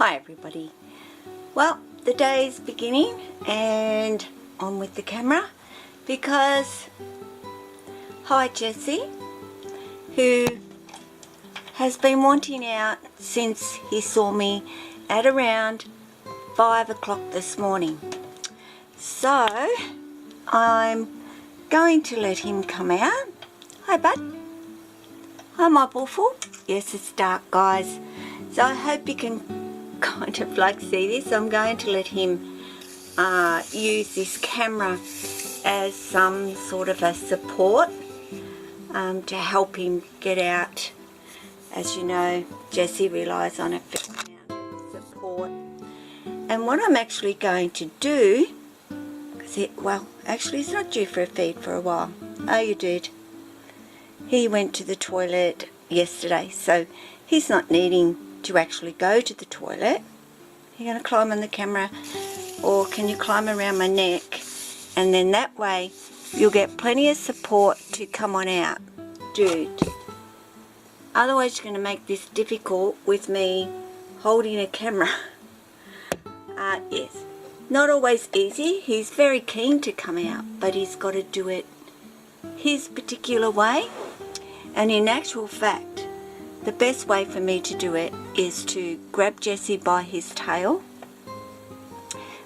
Hi everybody. Well, the day is beginning and on with the camera because hi Jesse, who has been wanting out since he saw me at around 5 o'clock this morning. So I'm going to let him come out. Hi bud. Hi my bullful. Yes, it's dark guys, so I hope you can kind of like see this. I'm going to let him use this camera as some sort of a support to help him get out. As you know, Jesse relies on a fair amount of support. And what I'm actually going to do, well, actually it's not due for a feed for a while. Oh, you did. He went to the toilet yesterday, so he's not needing to actually go to the toilet. You're going to climb on the camera, or can you climb around my neck, and then that way you'll get plenty of support to come on out, dude. Otherwise you're going to make this difficult with me holding a camera. Yes, not always easy. He's very keen to come out, but he's got to do it his particular way. And in actual fact, the best way for me to do it is to grab Jesse by his tail,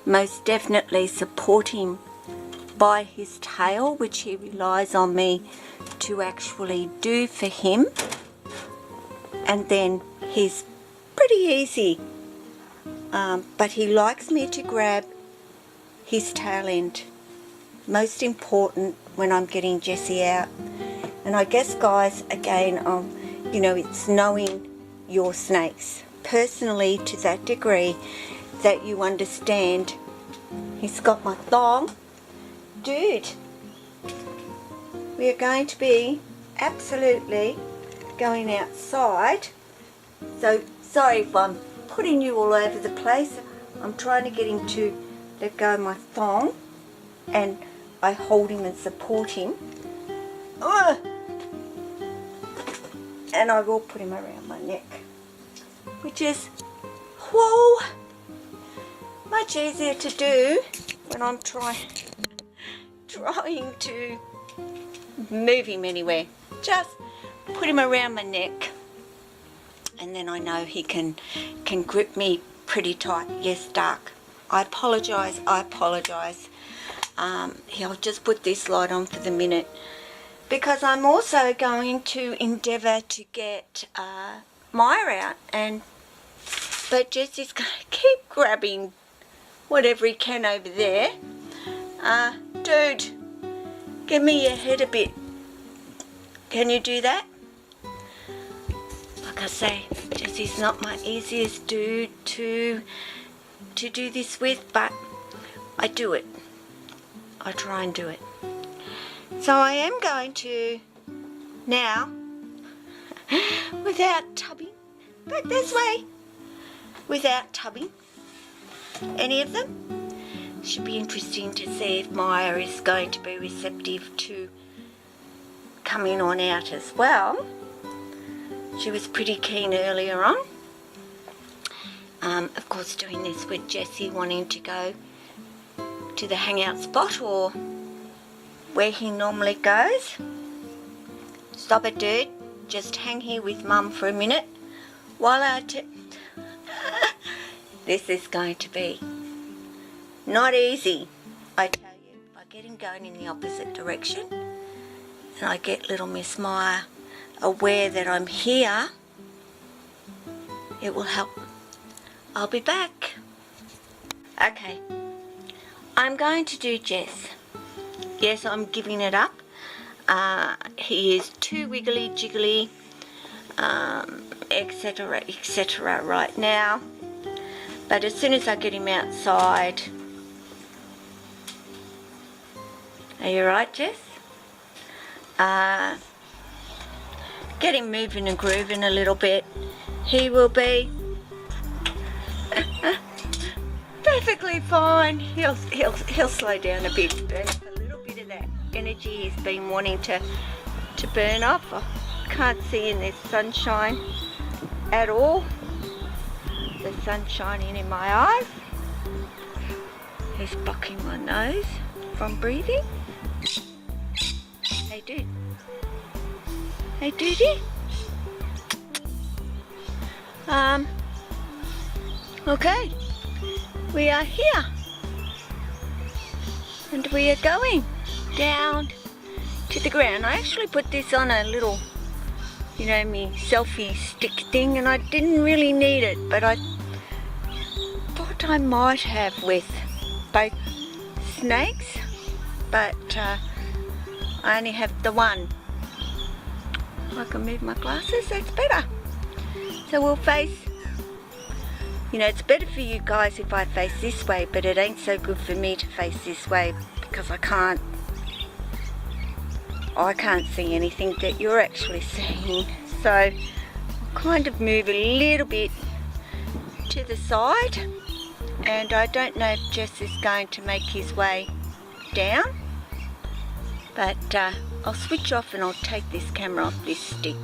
most definitely support him by his tail, which he relies on me to actually do for him, and then he's pretty easy, but he likes me to grab his tail end, most important when I'm getting Jesse out. And I guess guys, again, you know, it's knowing your snakes personally to that degree that you understand. He's got my thong. Dude, we are going to be absolutely going outside. So sorry if I'm putting you all over the place. I'm trying to get him to let go of my thong, and I hold him and support him. And I will put him around my neck, which is, whoa, much easier to do when I'm trying to move him anywhere. Just put him around my neck, and then I know he can grip me pretty tight. Yes, dark. I apologise. I'll just put this light on for the minute, because I'm also going to endeavour to get Maya out, but Jesse's going to keep grabbing whatever he can over there. Dude, give me your head a bit. Can you do that? Like I say, Jesse's not my easiest dude to do this with, but I do it. I try and do it. So I am going to now, without tubbing, back this way, without tubbing any of them. Should be interesting to see if Maya is going to be receptive to coming on out as well. She was pretty keen earlier on. Of course, doing this with Jesse wanting to go to the hangout spot or where he normally goes. Stop it, dude. Just hang here with Mum for a minute while this is going to be not easy, I tell you. If I get him going in the opposite direction and I get little Miss Maya aware that I'm here, it will help. I'll be back. Okay, I'm going to do Jess. Yes, I'm giving it up. He is too wiggly jiggly, etc. right now. But as soon as I get him outside... Are you right, Jess? Get him moving and grooving a little bit. He will be perfectly fine. He'll slow down a bit, burn off a little bit of that energy he's been wanting to burn off. I can't see in this sunshine at all. the sun shining in my eyes. He's blocking my nose from breathing. Hey dude. Hey dude. Okay, we are here. And we are going down to the ground. I actually put this on a little, you know, me selfie stick thing, and I didn't really need it, but I thought I might have with both snakes, but I only have the one. I can move my glasses, that's better. So we'll face, you know, it's better for you guys if I face this way, but it ain't so good for me to face this way because I can't see anything that you're actually seeing. So I'll kind of move a little bit to the side, and I don't know if Jess is going to make his way down, but I'll switch off and I'll take this camera off this stick.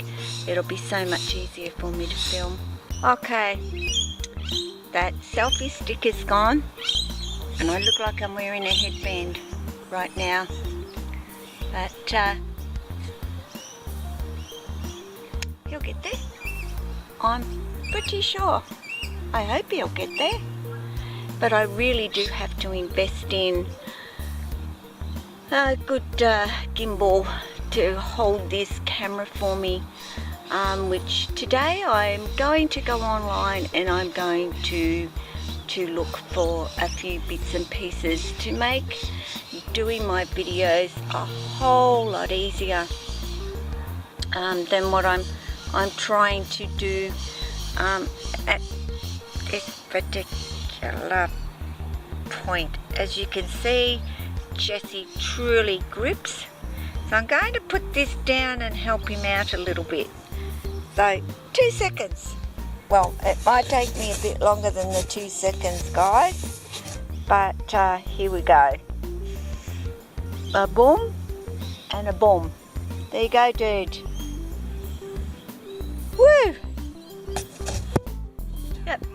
It'll be so much easier for me to film. Okay, that selfie stick is gone, and I look like I'm wearing a headband right now, but he'll get there. I'm pretty sure. I hope he'll get there, but I really do have to invest in a good gimbal to hold this camera for me, which today I'm going to go online and I'm going to look for a few bits and pieces to make doing my videos a whole lot easier than what I'm trying to do at this particular point. As you can see, Jessie truly grips, so I'm going to put this down and help him out a little bit. So 2 seconds. Well, it might take me a bit longer than the 2 seconds, guys, but here we go. A boom and a boom. There you go, dude. Woo! Yep.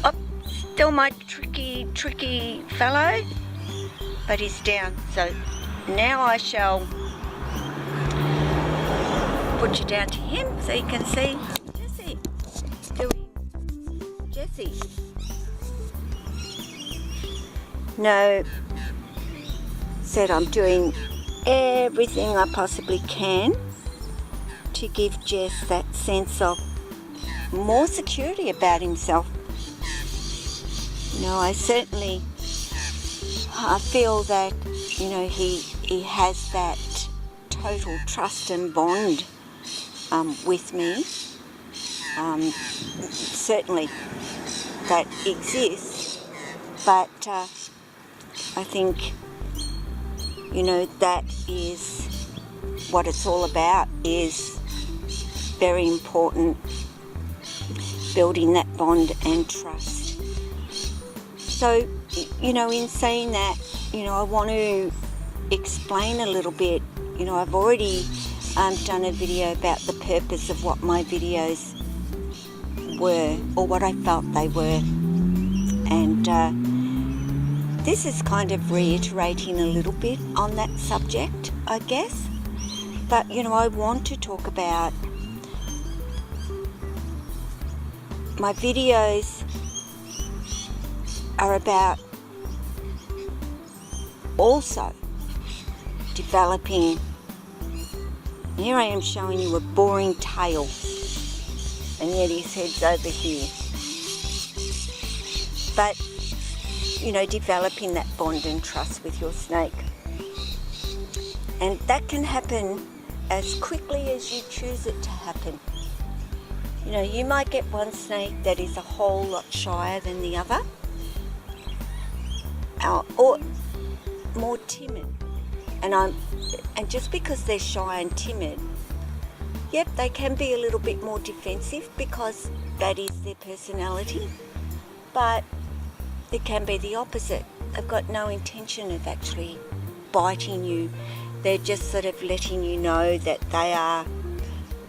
Oh, still my tricky fellow, but he's down. So now I shall put you down to him so you can see Jessie doing Jessie. No, said I'm doing everything I possibly can to give Jess that sense of more security about himself. You know, I certainly feel that, you know, he has that total trust and bond with me. Certainly that exists, but I think, you know, that is what it's all about, is very important, building that bond and trust. So, you know, in saying that, you know, I want to explain a little bit. You know, I've already done a video about the purpose of what my videos were, or what I felt they were, and this is kind of reiterating a little bit on that subject, I guess. But, you know, I want to talk about my videos are about also developing. Here I am showing you a boring tail, and yet his head's over here. But, you know, developing that bond and trust with your snake. And that can happen as quickly as you choose it to happen. You know, you might get one snake that is a whole lot shyer than the other, or more timid. And just because they're shy and timid, yep, they can be a little bit more defensive because that is their personality. But it can be the opposite. They've got no intention of actually biting you. They're just sort of letting you know that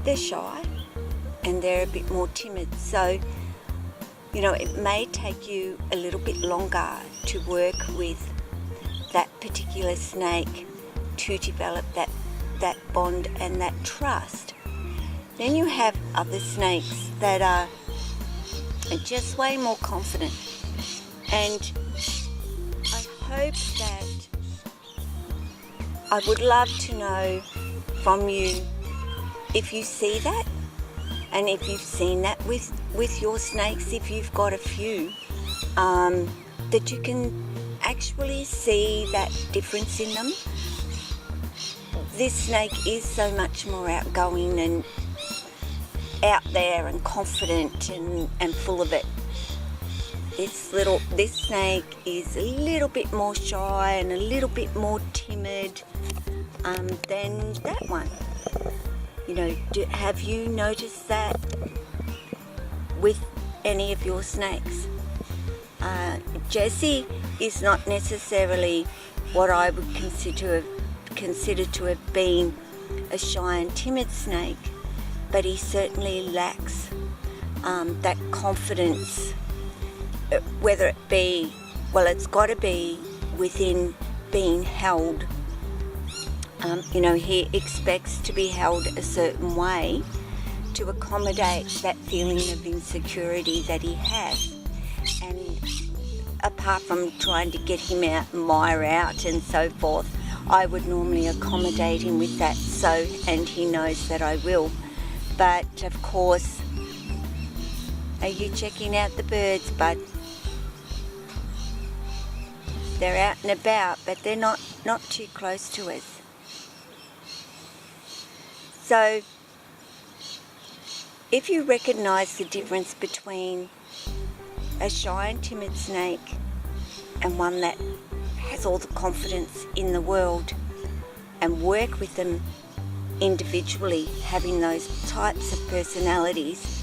they're shy and they're a bit more timid. So you know, it may take you a little bit longer to work with that particular snake to develop that bond and that trust. Then you have other snakes that are just way more confident, and I hope that I would love to know from you if you see that, and if you've seen that with your snakes, if you've got a few, that you can actually see that difference in them. This snake is so much more outgoing and out there and confident and full of it. This snake is a little bit more shy and a little bit more timid than that one. You know, have you noticed that with any of your snakes? Jessie is not necessarily what I would consider to have been a shy and timid snake, but he certainly lacks that confidence, whether it be, well, it's got to be within being held. You know, he expects to be held a certain way to accommodate that feeling of insecurity that he has. And apart from trying to get him out, mire out and so forth, I would normally accommodate him with that, and he knows that I will. But of course, are you checking out the birds, bud? They're out and about, but they're not too close to us. So, if you recognise the difference between a shy and timid snake and one that has all the confidence in the world, and work with them individually, having those types of personalities,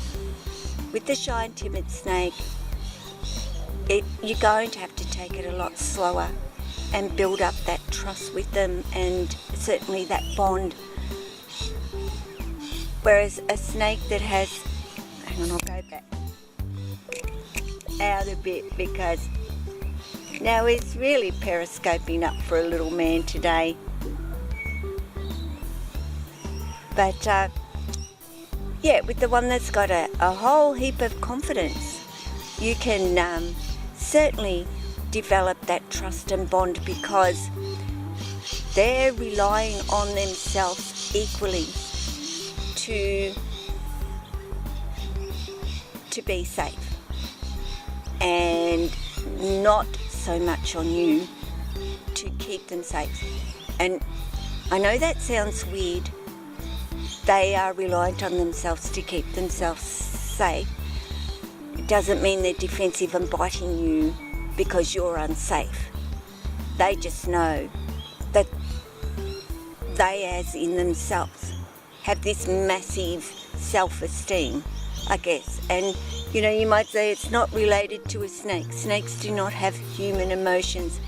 with the shy and timid snake, you're going to have to take it a lot slower and build up that trust with them, and certainly that bond. Whereas a snake that has, hang on, I'll go back out a bit, because now he's really periscoping up for a little man today. But yeah, with the one that's got a whole heap of confidence, you can certainly develop that trust and bond, because they're relying on themselves equally to be safe, and not so much on you to keep them safe. And I know that sounds weird. They are reliant on themselves to keep themselves safe. It doesn't mean they're defensive and biting you because you're unsafe. They just know that they, as in themselves, have this massive self-esteem, I guess. And you know, you might say it's not related to a snake. Snakes do not have human emotions.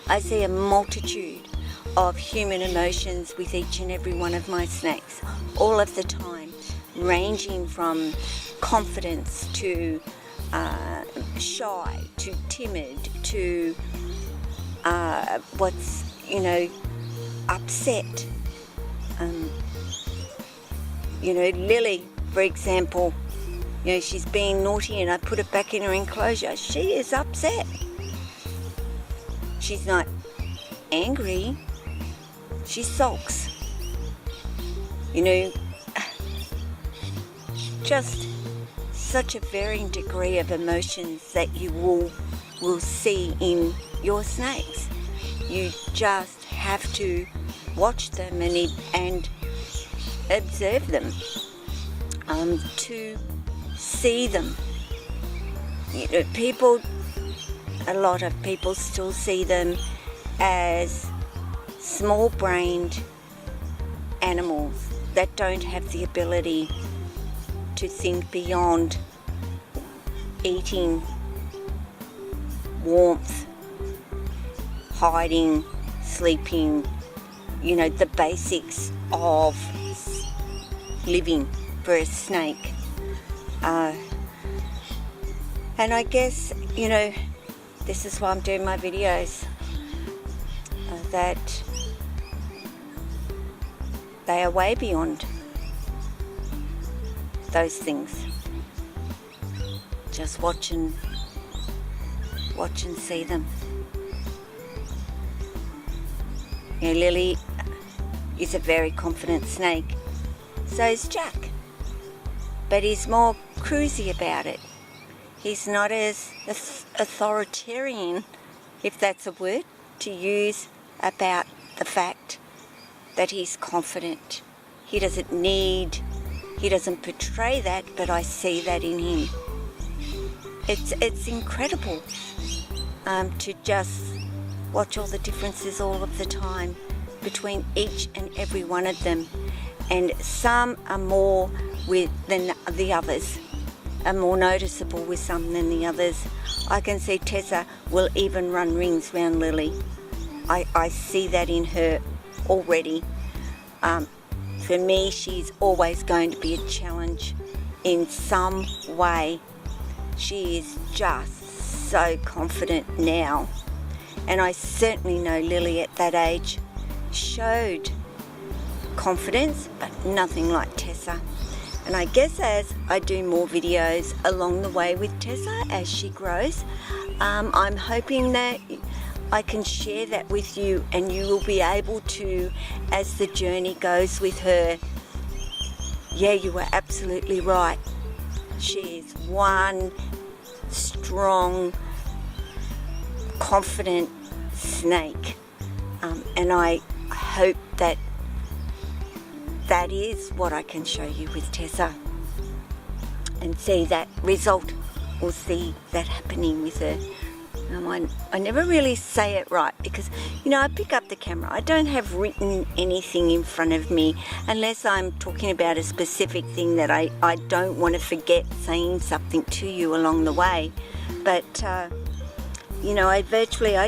I see a multitude of human emotions with each and every one of my snakes, all of the time, ranging from confidence to shy to timid to upset. Lily, for example, she's being naughty and I put it back in her enclosure. She is upset. She's not angry. She sulks. Just such a varying degree of emotions that you will see in your snakes. You just have to watch them and observe them to see them. A lot of people still see them as small-brained animals that don't have the ability to think beyond eating, warmth, hiding, sleeping, the basics of living for a snake. And I guess, you know, this is why I'm doing my videos, that they are way beyond those things. Just watch and see them. You know, Lily is a very confident snake. So is Jack. But he's more cruisy about it. He's not as authoritarian, if that's a word, to use about the fact that he's confident. He doesn't portray that, but I see that in him. It's incredible to just watch all the differences all of the time between each and every one of them. And some are more than the others, are more noticeable with some than the others. I can see Tessa will even run rings round Lily. I see that in her already. For me, she's always going to be a challenge in some way. She is just so confident now. And I certainly know Lily at that age showed confidence, but nothing like Tessa. And I guess as I do more videos along the way with Tessa as she grows, I'm hoping that I can share that with you, and you will be able to, as the journey goes with her. Yeah, you were absolutely right. She is one strong, confident snake. And I hope that that is what I can show you with Tessa, and see that result, or see that happening with her. I never really say it right because, you know, I pick up the camera. I don't have written anything in front of me unless I'm talking about a specific thing that I don't want to forget saying something to you along the way. But, you know, I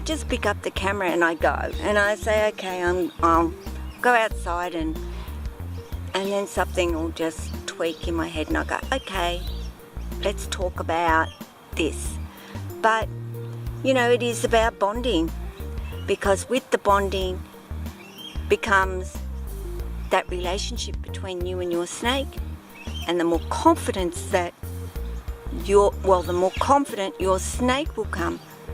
just pick up the camera and I go. And I say, okay, I'll go outside, and then something will just tweak in my head and I go, okay, let's talk about this. But, you know, it is about bonding, because with the bonding becomes that relationship between you and your snake, and the more confidence that the more confident your snake will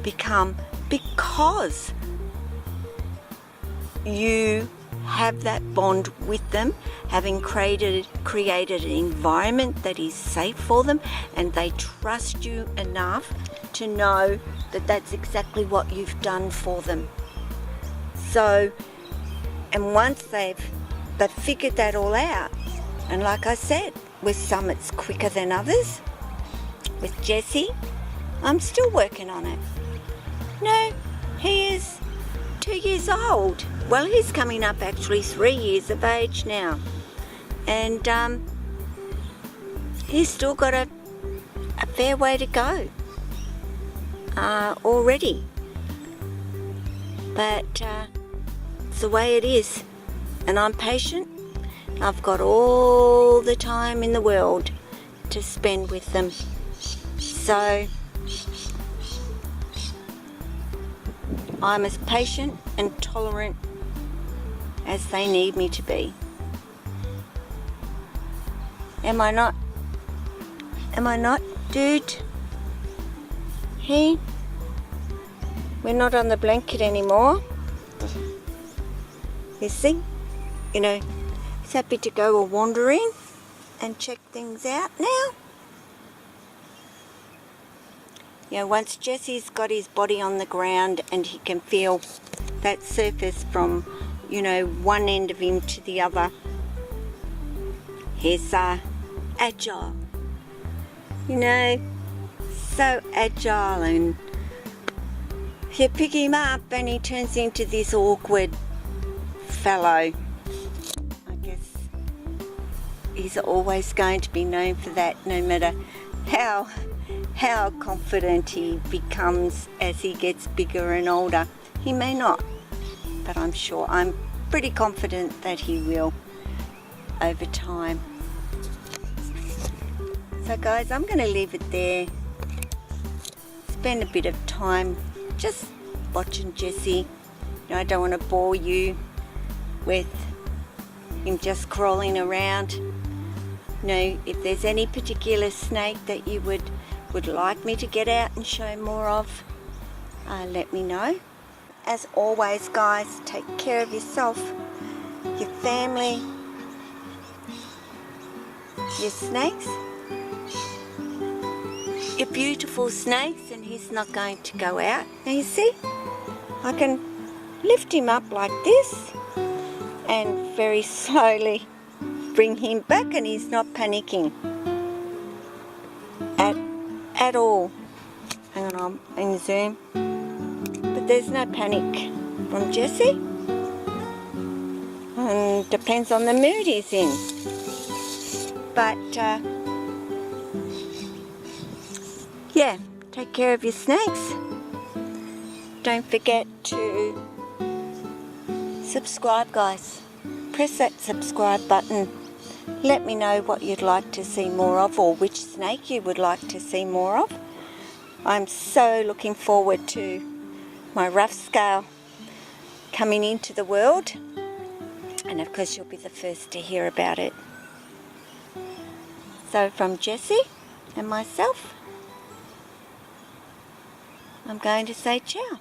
become because you have that bond with them, having created an environment that is safe for them, and they trust you enough to know that that's exactly what you've done for them. So, and once they've figured that all out, and like I said, with some it's quicker than others. With Jesse, I'm still working on it. No, he is 2 years old. Well, he's coming up actually 3 years of age now. And he's still got a fair way to go already. But it's the way it is. And I'm patient. I've got all the time in the world to spend with them. So I'm as patient and tolerant as they need me to be. Am I not? Am I not, dude? Hey? We're not on the blanket anymore. You see? You know, he's happy to go a wandering and check things out now. You know, once Jesse's got his body on the ground and he can feel that surface from, you know, one end of him to the other, he's agile. You know, so agile, and you pick him up and he turns into this awkward fellow. I guess he's always going to be known for that, no matter how confident he becomes as he gets bigger and older. He may not, but I'm pretty confident that he will over time. So guys, I'm going to leave it there. spend a bit of time just watching Jesse. I don't want to bore you with him just crawling around. If there's any particular snake that you would like me to get out and show more of, let me know. As always, guys, take care of yourself, your family, your snakes, your beautiful snakes, and he's not going to go out. Now you see, I can lift him up like this and very slowly bring him back, and he's not panicking at all. Hang on, I'm in zoom. But there's no panic from Jesse. And depends on the mood he's in. But yeah, take care of your snakes. Don't forget to subscribe, guys. Press that subscribe button. Let me know what you'd like to see more of, or which snake you would like to see more of. I'm so looking forward to my rough scale coming into the world, and of course you'll be the first to hear about it. So from Jesse and myself, I'm going to say ciao.